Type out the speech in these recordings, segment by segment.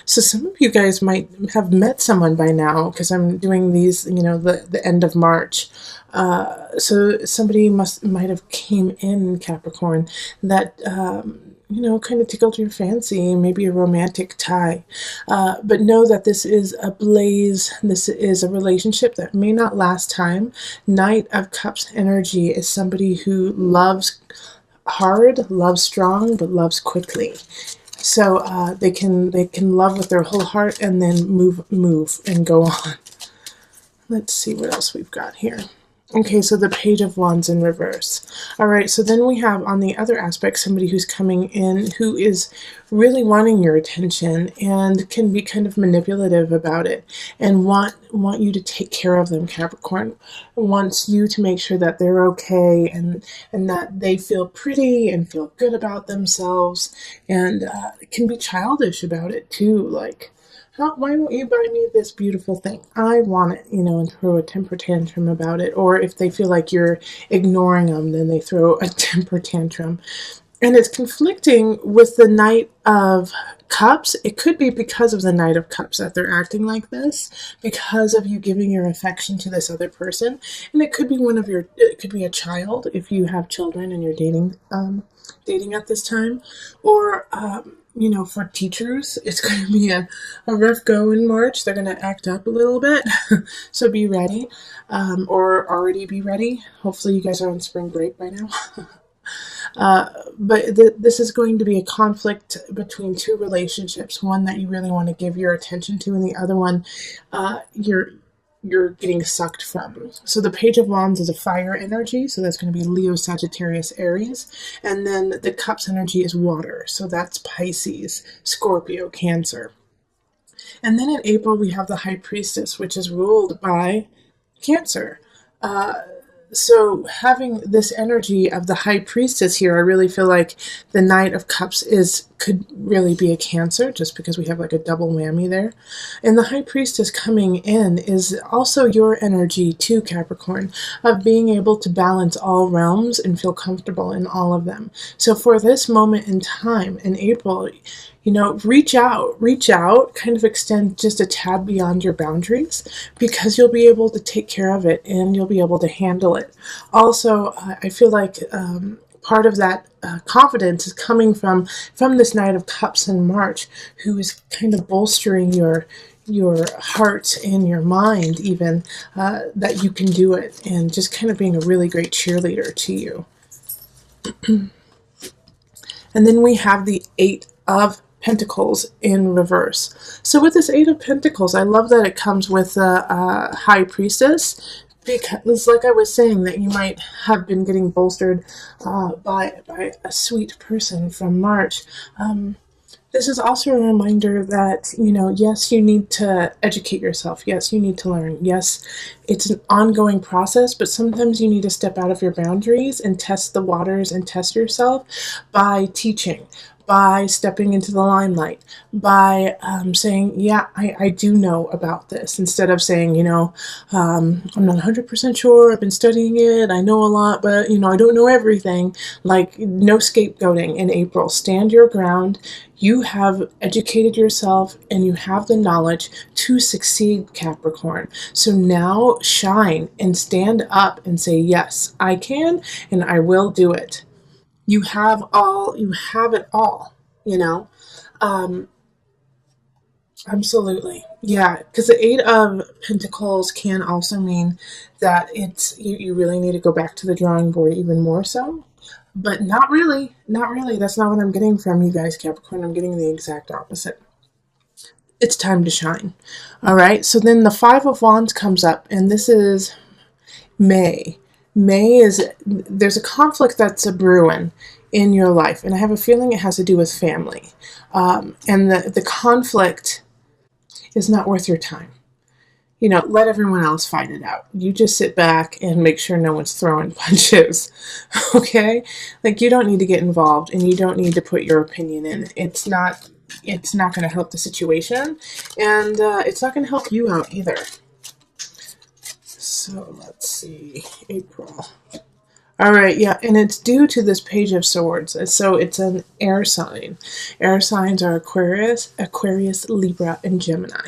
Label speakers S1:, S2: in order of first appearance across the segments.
S1: So some of you guys might have met someone by now because I'm doing these, the end of March. So somebody might have came in Capricorn that kind of tickled your fancy, maybe a romantic tie. But know that this is a blaze. This is a relationship that may not last time. Knight of Cups energy is somebody who loves hard, loves strong, but loves quickly. So they can love with their whole heart and then move and go on. Let's see what else we've got here. Okay, so the Page of Wands in reverse. All right, so then we have on the other aspect somebody who's coming in who is really wanting your attention and can be kind of manipulative about it and want you to take care of them. Capricorn wants you to make sure that they're okay and that they feel pretty and feel good about themselves, and can be childish about it too, like, why won't you buy me this beautiful thing? I want it, and throw a temper tantrum about it. Or if they feel like you're ignoring them, then they throw a temper tantrum. And it's conflicting with the Knight of Cups. It could be because of the Knight of Cups that they're acting like this, because of you giving your affection to this other person. And it could be it could be a child if you have children and you're dating at this time, or for teachers, it's going to be a rough go in March. They're going to act up a little bit, so be ready, or already be ready. Hopefully you guys are on spring break by now. But this is going to be a conflict between two relationships, one that you really want to give your attention to, and the other one you're getting sucked from. So the Page of Wands is a fire energy, so that's going to be Leo, Sagittarius, Aries. And then the Cups energy is water, so that's Pisces, Scorpio, Cancer. And then in April, we have the High Priestess, which is ruled by Cancer. So having this energy of the High Priestess here, I really feel like the Knight of Cups could really be a Cancer, just because we have like a double whammy there. And the High Priestess coming in is also your energy too, Capricorn, of being able to balance all realms and feel comfortable in all of them. So for this moment in time in April, reach out, kind of extend just a tad beyond your boundaries, because you'll be able to take care of it and you'll be able to handle it. Also, I feel like part of that confidence is coming from this Knight of Cups in March, who is kind of bolstering your heart and your mind, even that you can do it, and just kind of being a really great cheerleader to you. And then we have the Eight of Pentacles in reverse. So with this Eight of Pentacles, I love that it comes with a High Priestess, because like I was saying, that you might have been getting bolstered by a sweet person from March. This is also a reminder that, yes, you need to educate yourself. Yes, you need to learn. Yes, it's an ongoing process, but sometimes you need to step out of your boundaries and test the waters and test yourself by teaching, by stepping into the limelight, by saying, yeah, I do know about this, instead of saying, I'm not 100% sure, I've been studying it, I know a lot, but, I don't know everything. Like, no scapegoating in April. Stand your ground. You have educated yourself and you have the knowledge to succeed, Capricorn. So now shine and stand up and say, yes, I can and I will do it. You have it all, absolutely. Yeah, because the Eight of Pentacles can also mean that you really need to go back to the drawing board even more so. But not really. That's not what I'm getting from you guys, Capricorn. I'm getting the exact opposite. It's time to shine. All right, so then the Five of Wands comes up, and this is May. There's a conflict that's a brewing in your life, and I have a feeling it has to do with family. And the conflict is not worth your time. Let everyone else fight it out. You just sit back and make sure no one's throwing punches, okay? Like, you don't need to get involved, and you don't need to put your opinion in. It's not going to help the situation, and it's not going to help you out either. So let's see, April. All right, yeah, and it's due to this Page of Swords. So it's an air sign. Air signs are Aquarius, Libra, and Gemini.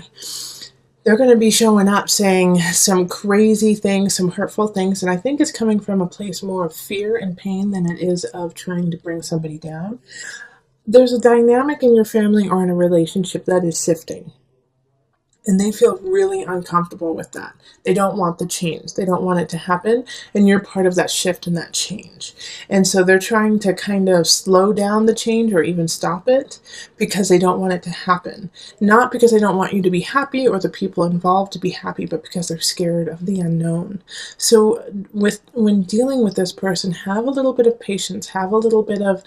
S1: They're going to be showing up saying some crazy things, some hurtful things, and I think it's coming from a place more of fear and pain than it is of trying to bring somebody down. There's a dynamic in your family or in a relationship that is shifting. And they feel really uncomfortable with that. They don't want the change. They don't want it to happen. And you're part of that shift and that change. And so they're trying to kind of slow down the change or even stop it because they don't want it to happen. Not because they don't want you to be happy or the people involved to be happy, but because they're scared of the unknown. So when dealing with this person, have a little bit of patience, have a little bit of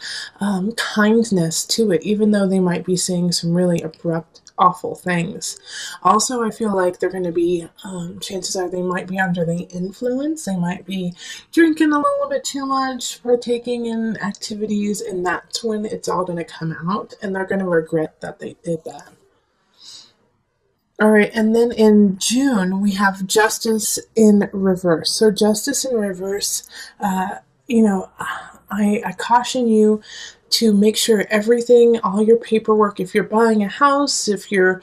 S1: kindness to it, even though they might be saying some really abrupt, awful things. Also, I feel like they're going to be, chances are they might be under the influence. They might be drinking a little bit too much, partaking in activities, and that's when it's all going to come out, and they're going to regret that they did that. All right, and then in June, we have Justice in reverse. So, Justice in reverse, you know, I caution you to make sure everything, all your paperwork, if you're buying a house, if you're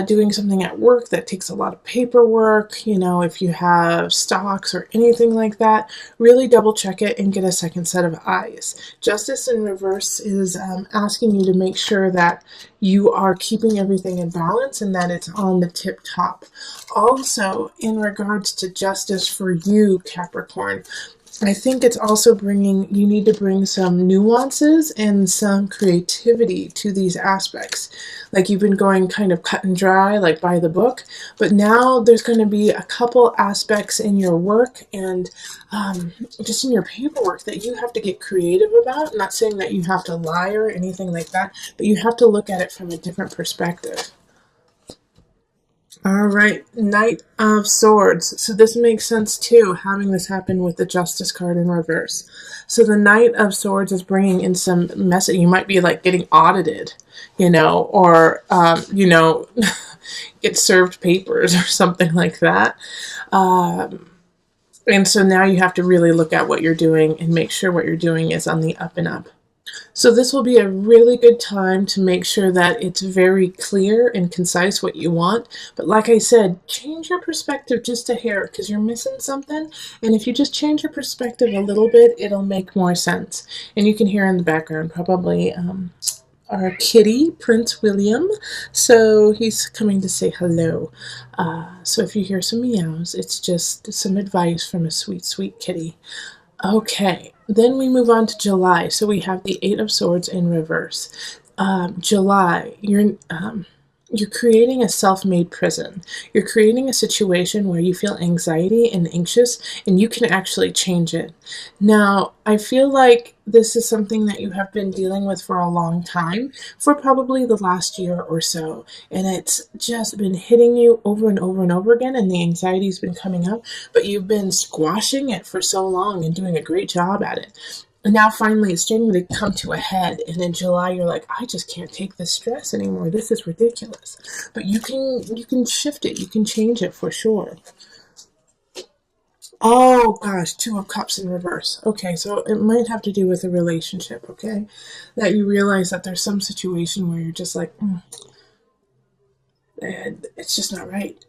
S1: doing something at work that takes a lot of paperwork, if you have stocks or anything like that, really double check it and get a second set of eyes. Justice in reverse is asking you to make sure that you are keeping everything in balance and that it's on the tip top. Also, in regards to justice for you, Capricorn, I think it's also you need to bring some nuances and some creativity to these aspects. Like you've been going kind of cut and dry, like by the book, but now there's going to be a couple aspects in your work and just in your paperwork that you have to get creative about. I'm not saying that you have to lie or anything like that, but you have to look at it from a different perspective. All right, Knight of Swords. So this makes sense too, having this happen with the Justice card in reverse. So the Knight of Swords is bringing in some message. You might be like getting audited, or, get served papers or something like that. And so now you have to really look at what you're doing and make sure what you're doing is on the up and up. So this will be a really good time to make sure that it's very clear and concise what you want. But like I said, change your perspective just a hair because you're missing something. And if you just change your perspective a little bit, it'll make more sense. And you can hear in the background probably our kitty, Prince William. So he's coming to say hello. So if you hear some meows, it's just some advice from a sweet, sweet kitty. Okay, then we move on to July. So we have the Eight of Swords in reverse. July, you're creating a self-made prison. You're creating a situation where you feel anxiety and anxious, and you can actually change it. Now, I feel like this is something that you have been dealing with for a long time, for probably the last year or so, and it's just been hitting you over and over and over again, and the anxiety's been coming up, but you've been squashing it for so long and doing a great job at it. And now finally it's starting to come to a head. And in July you're like, I just can't take this stress anymore. This is ridiculous. But you can shift it. You can change it for sure. Oh gosh, Two of Cups in reverse. Okay, so it might have to do with a relationship, okay? That you realize that there's some situation where you're just like, it's just not right.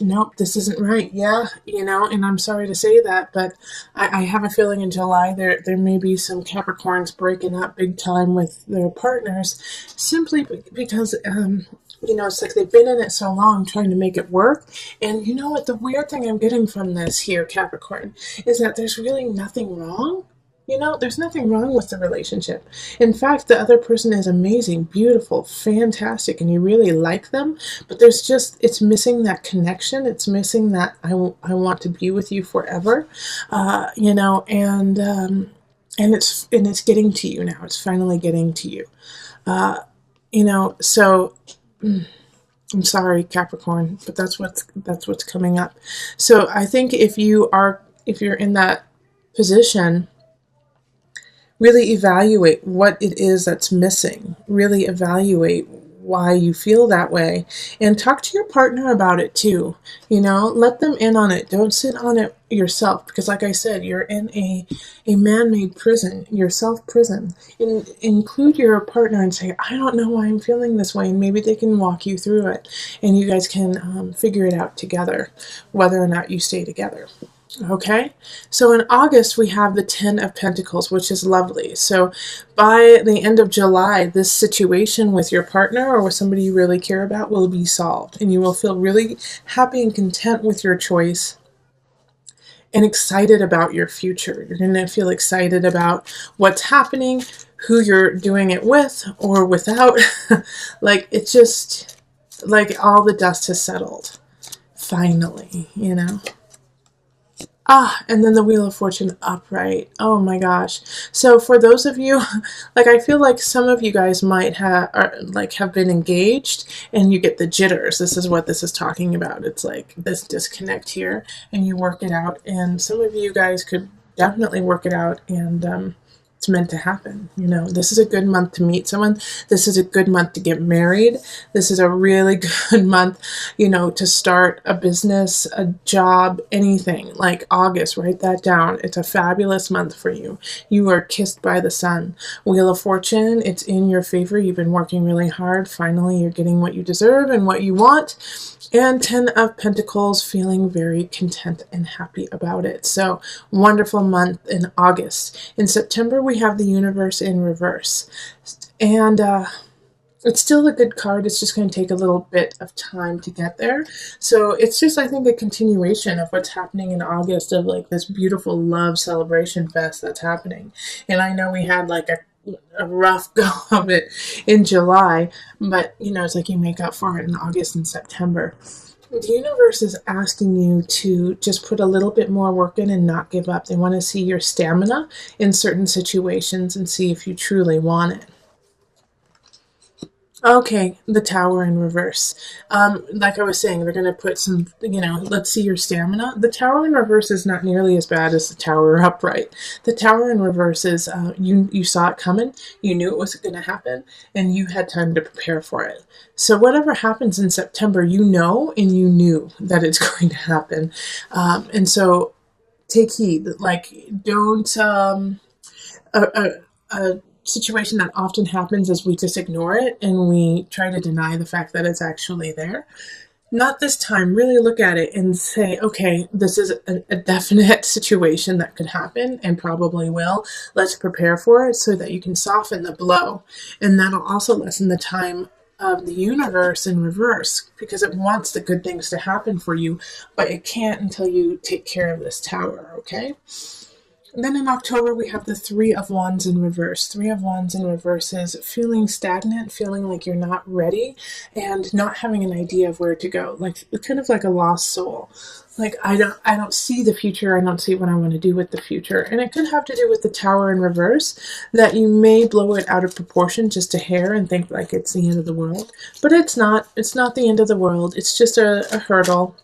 S1: Nope, this isn't right. Yeah, and I'm sorry to say that, but I have a feeling in July there may be some Capricorns breaking up big time with their partners simply because, it's like they've been in it so long trying to make it work. And you know what? The weird thing I'm getting from this here, Capricorn, is that there's really nothing wrong. There's nothing wrong with the relationship. In fact, the other person is amazing, beautiful, fantastic, and you really like them, but it's missing that connection. It's missing that I want to be with you forever, and it's getting to you now. It's finally getting to you, so I'm sorry, Capricorn, but that's what's coming up. So I think if you're in that position, really evaluate what it is that's missing. Really evaluate why you feel that way. And talk to your partner about it too. Let them in on it. Don't sit on it yourself, because like I said, you're in a man-made prison, your self-prison. Include your partner and say, I don't know why I'm feeling this way, and maybe they can walk you through it, and you guys can figure it out together, whether or not you stay together. Okay, so in August we have the Ten of Pentacles, which is lovely. So by the end of July, this situation with your partner or with somebody you really care about will be solved, and you will feel really happy and content with your choice and excited about your future. You're going to feel excited about what's happening, who you're doing it with or without. Like, it's just like all the dust has settled. Finally. And then the Wheel of Fortune upright. Oh my gosh. So for those of you, like, I feel like some of you guys might have been engaged and you get the jitters. This is what this is talking about. It's like this disconnect here, and you work it out. And some of you guys could definitely work it out, and it's meant to happen. This is a good month to meet someone. This is a good month to get married. This is a really good month, to start a business, a job, anything. Like August, write that down. It's a fabulous month for you. You are kissed by the sun. Wheel of Fortune, it's in your favor. You've been working really hard. Finally, you're getting what you deserve and what you want. And Ten of Pentacles, feeling very content and happy about it. So, wonderful month in August. In September, we have the Universe in reverse. And it's still a good card. It's just going to take a little bit of time to get there. So it's just, I think, a continuation of what's happening in August, of like this beautiful love celebration fest that's happening. And I know we had like a rough go of it in July, but it's like you make up for it in August and September. The universe is asking you to just put a little bit more work in and not give up. They want to see your stamina in certain situations and see if you truly want it. Okay, the Tower in reverse. Like I was saying, they're going to put some, let's see your stamina. The Tower in reverse is not nearly as bad as the Tower upright. The Tower in reverse is, you saw it coming, you knew it was going to happen, and you had time to prepare for it. So whatever happens in September, and you knew that it's going to happen. And so take heed. Like, don't, a situation that often happens is we just ignore it and we try to deny the fact that it's actually there. Not this time. Really look at it and say, okay, this is a definite situation that could happen and probably will. Let's prepare for it so that you can soften the blow. And that'll also lessen the time of the universe in reverse, because it wants the good things to happen for you, but it can't until you take care of this tower, okay? Then in October, we have the Three of Wands in reverse. Three of Wands in reverse is feeling stagnant, feeling like you're not ready, and not having an idea of where to go. Like, kind of like a lost soul. Like, I don't see the future. I don't see what I want to do with the future. And it could have to do with the Tower in reverse, that you may blow it out of proportion just a hair and think like it's the end of the world. But it's not. It's not the end of the world. It's just a hurdle.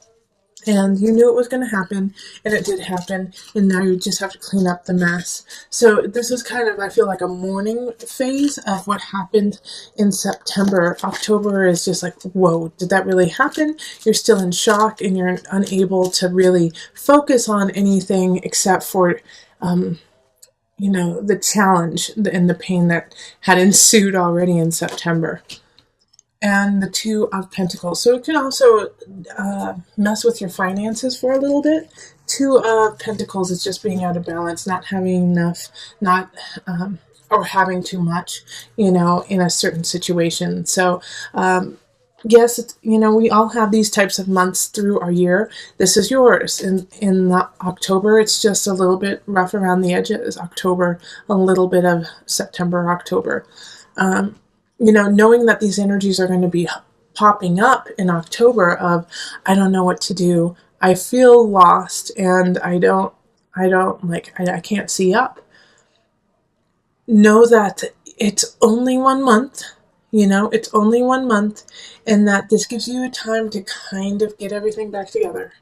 S1: And you knew it was going to happen, and it did happen, and now you just have to clean up the mess. So this is kind of, I feel like, a mourning phase of what happened in September. October is just like, whoa, did that really happen? You're still in shock, and you're unable to really focus on anything except for, the challenge and the pain that had ensued already in September. And the Two of Pentacles. So it can also mess with your finances for a little bit. Two of Pentacles is just being out of balance, not having enough, or having too much, in a certain situation. So, yes, we all have these types of months through our year. This is yours. In October, it's just a little bit rough around the edges. October, a little bit of September, October. Knowing that these energies are going to be popping up in October of, I don't know what to do. I feel lost, and I can't see up. Know that it's only 1 month, it's only 1 month, and that this gives you a time to kind of get everything back together.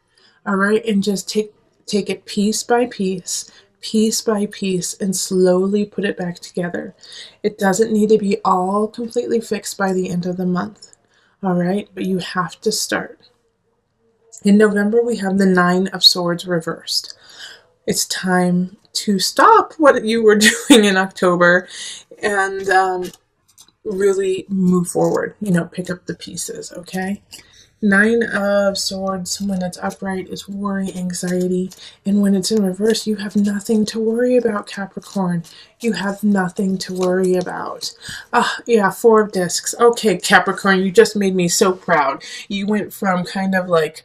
S1: All right. And just take it piece by piece, piece by piece and slowly put it back together. It doesn't need to be all completely fixed by the end of the month. All right, but you have to start. In November, we have the Nine of Swords reversed. It's time to stop what you were doing in October and really move forward, pick up the pieces, okay? Nine of Swords, when it's upright, is worry, anxiety. And when it's in reverse, you have nothing to worry about, Capricorn. You have nothing to worry about. Yeah, Four of Discs. Okay, Capricorn, you just made me so proud. You went from kind of like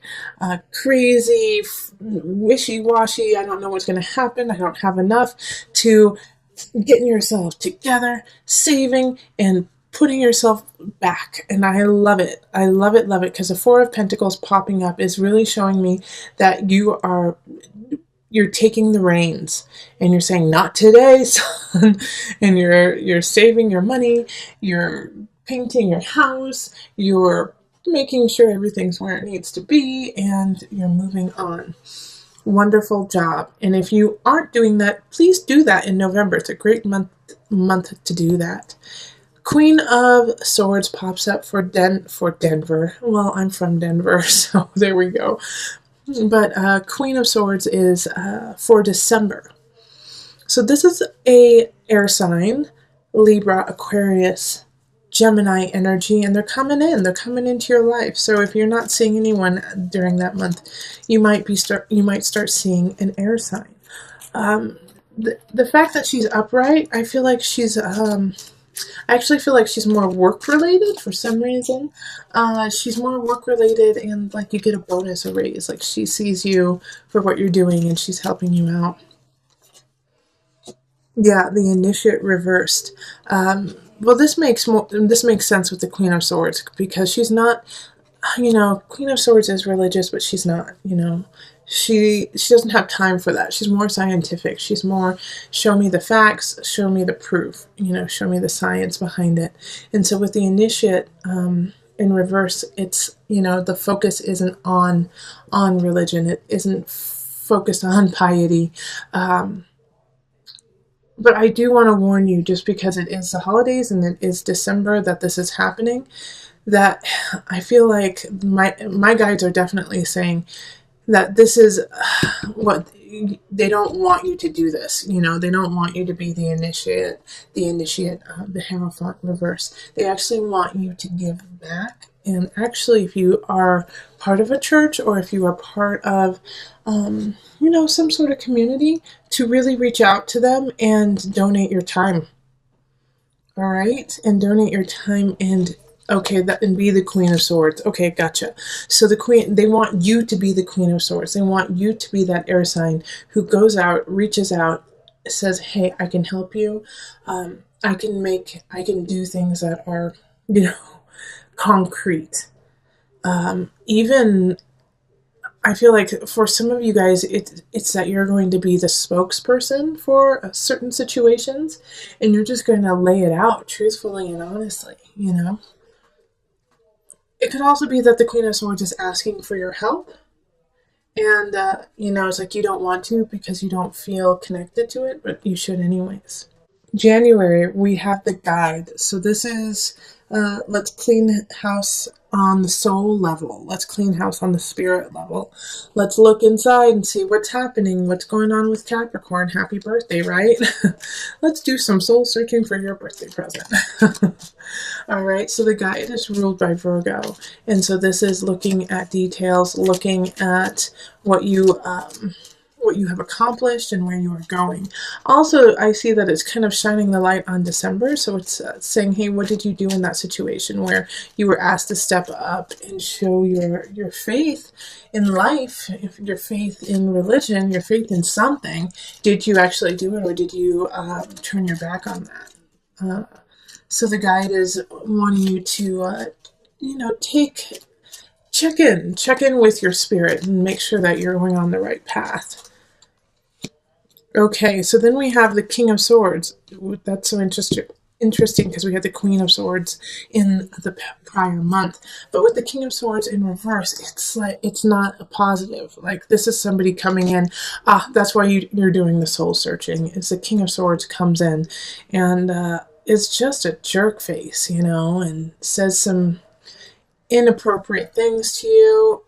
S1: crazy, wishy-washy, I don't know what's going to happen, I don't have enough, to getting yourself together, saving, and putting yourself back. And I love it. I love it, because the Four of Pentacles popping up is really showing me that you're taking the reins and you're saying, not today, son. And you're saving your money, you're painting your house, you're making sure everything's where it needs to be, and you're moving on. Wonderful job. And if you aren't doing that, please do that in November. It's a great month to do that. Queen of Swords pops up for Denver. Well, I'm from Denver, so there we go. But Queen of Swords is for December. So this is a air sign, Libra, Aquarius, Gemini energy, and they're coming into your life. So if you're not seeing anyone during that month, you might start seeing an air sign. The fact that she's upright, I feel like she's I actually feel like she's more work related for some reason. She's more work related, and like you get a bonus, a raise. Like she sees you for what you're doing and she's helping you out. Yeah, the initiate reversed. Well, this makes sense with the Queen of Swords, because she's not, Queen of Swords is religious, but she's not, she doesn't have time for that. She's more scientific. She's more, show me the facts, show me the proof, show me the science behind it. And so with the initiate in reverse, it's, the focus isn't on religion. It isn't focused on piety. But I do want to warn you, just because it is the holidays and it is December that this is happening, that I feel like my guides are definitely saying that this is what they don't want you to do this. They don't want you to be the initiate, the Hierophant reverse. They actually want you to give back. And actually, if you are part of a church, or if you are part of, some sort of community, to really reach out to them and donate your time. All right? And donate your time and be the Queen of Swords. Okay, gotcha. So they want you to be the Queen of Swords. They want you to be that air sign who goes out, reaches out, says, hey, I can help you. I can do things that are, concrete. Even, I feel like for some of you guys, it's that you're going to be the spokesperson for certain situations, and you're just going to lay it out truthfully and honestly, It could also be that the Queen of Swords is asking for your help, and, it's like you don't want to because you don't feel connected to it, but you should anyways. January, we have the guide. So this is, let's clean house on the soul level. Let's clean house on the spirit level. Let's look inside and see what's happening, what's going on with Capricorn. Happy birthday, right? Let's do some soul searching for your birthday present. All right, so the guide is ruled by Virgo. And so this is looking at details, looking at what you have accomplished and where you are going. Also, I see that it's kind of shining the light on December. So it's saying, hey, what did you do in that situation where you were asked to step up and show your faith in life, your faith in religion, your faith in something? Did you actually do it, or did you turn your back on that? So the guide is wanting you to, check in with your spirit and make sure that you're going on the right path. Okay, so then we have the King of Swords. That's so interesting because we had the Queen of Swords in the prior month, but with the King of Swords in reverse, it's like it's not a positive. Like this is somebody coming in. That's why you're doing the soul searching. Is the King of Swords comes in, and it's just a jerk face, and says some inappropriate things to you.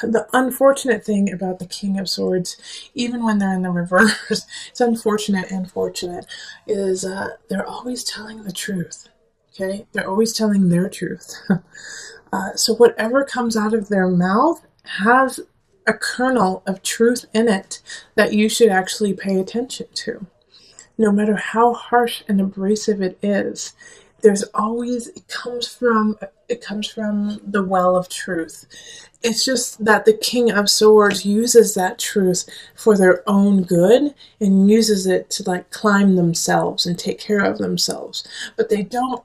S1: The unfortunate thing about the King of Swords, even when they're in the reverse, it's unfortunate and fortunate, is they're always telling the truth. Okay? They're always telling their truth. So whatever comes out of their mouth has a kernel of truth in it that you should actually pay attention to. No matter how harsh and abrasive it is, there's always it comes from the well of truth. It's just that the King of Swords uses that truth for their own good and uses it to like climb themselves and take care of themselves. But they don't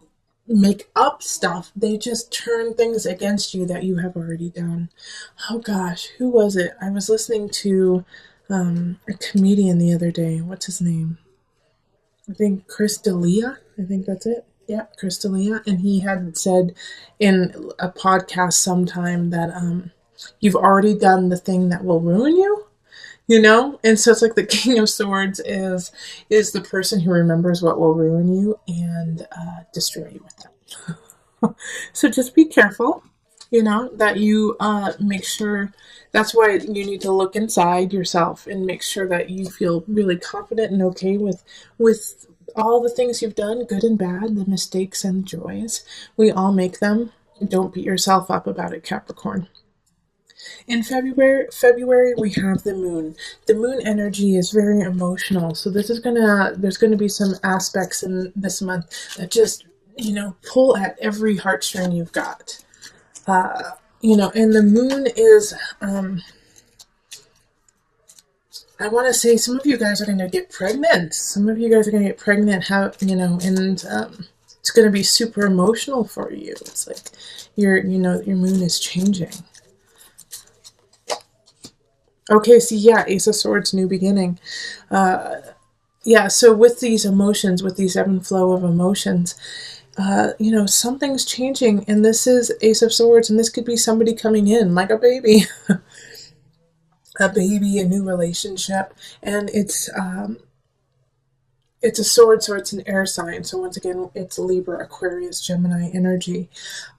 S1: make up stuff. They just turn things against you that you have already done. Oh gosh, who was it? I was listening to a comedian the other day. What's his name? I think Chris D'Elia. I think that's it. Yeah, Chris D'Elia. And he had said in a podcast sometime that you've already done the thing that will ruin you. And so it's like the King of Swords is the person who remembers what will ruin you and destroy you with that. So just be careful, that you make sure. That's why you need to look inside yourself and make sure that you feel really confident and okay with all the things you've done, good and bad, the mistakes and joys. We all make them. Don't beat yourself up about it, Capricorn. In February we have the moon. The moon energy is very emotional. So there's gonna be some aspects in this month that just, pull at every heartstring you've got. And the moon is, I want to say some of you guys are going to get pregnant. Some of you guys are going to get pregnant, and it's going to be super emotional for you. It's like your moon is changing. Okay, so yeah, Ace of Swords, new beginning. Yeah, so with these emotions, with these ebb and flow of emotions, something's changing, and this is Ace of Swords, and this could be somebody coming in like a baby. A new relationship, and it's a sword, so it's an air sign. So once again, it's Libra, Aquarius, Gemini energy,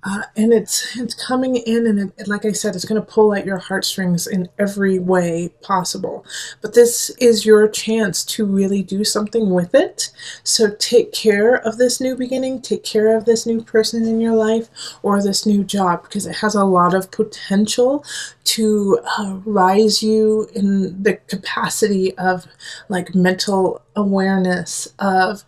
S1: and it's coming in, and like I said, it's going to pull at your heartstrings in every way possible. But this is your chance to really do something with it. So take care of this new beginning. Take care of this new person in your life or this new job, because it has a lot of potential to rise you in the capacity of like mental awareness of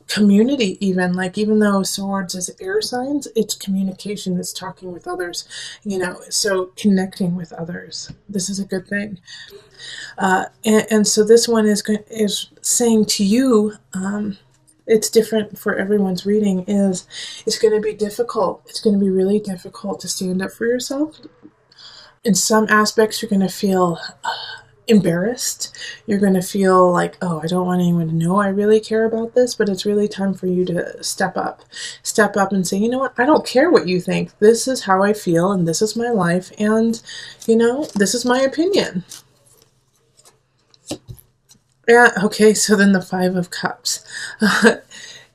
S1: community, even though swords is air signs, it's communication, it's talking with others, so connecting with others. This is a good thing. And so this one is saying to you, it's different for everyone's reading, it's going to be difficult. It's going to be really difficult to stand up for yourself. In some aspects, you're going to feel embarrassed. You're going to feel like, oh, I don't want anyone to know I really care about this, but it's really time for you to step up and say, you know what, I don't care what you think. This is how I feel, and this is my life, and, this is my opinion. Yeah, okay, so then the Five of Cups.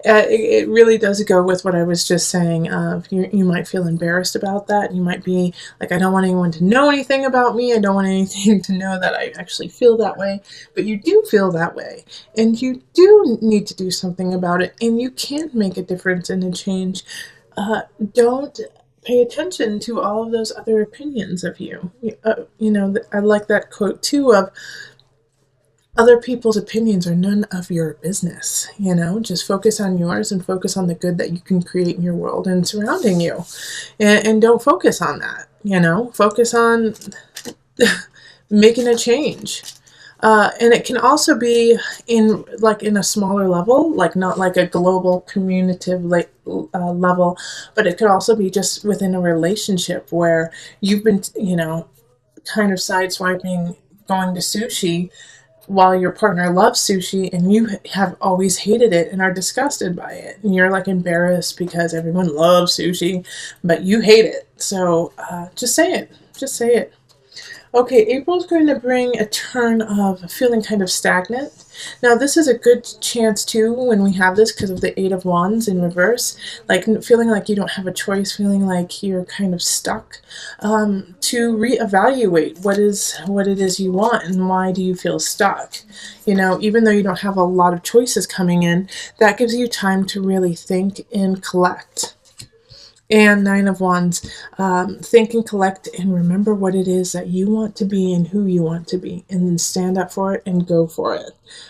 S1: It really does go with what I was just saying. You might feel embarrassed about that. You might be like, I don't want anyone to know anything about me. I don't want anything to know that I actually feel that way. But you do feel that way. And you do need to do something about it. And you can make a difference and a change. Don't pay attention to all of those other opinions of you. I like that quote too of, other people's opinions are none of your business. Just focus on yours and focus on the good that you can create in your world and surrounding you. And don't focus on that, focus on making a change. And it can also be in a smaller level, like not like a global communicative level, but it could also be just within a relationship where you've been, kind of sideswiping going to sushi, while your partner loves sushi and you have always hated it and are disgusted by it, and you're like embarrassed because everyone loves sushi but you hate it. So just say it, just say it. Okay, April's going to bring a turn of feeling kind of stagnant. Now, this is a good chance too when we have this because of the Eight of Wands in reverse, like feeling like you don't have a choice, feeling like you're kind of stuck, to reevaluate what it is you want and why do you feel stuck. You know, even though you don't have a lot of choices coming in, that gives you time to really think and collect. And Nine of Wands, think and collect and remember what it is that you want to be and who you want to be, and then stand up for it and go for it.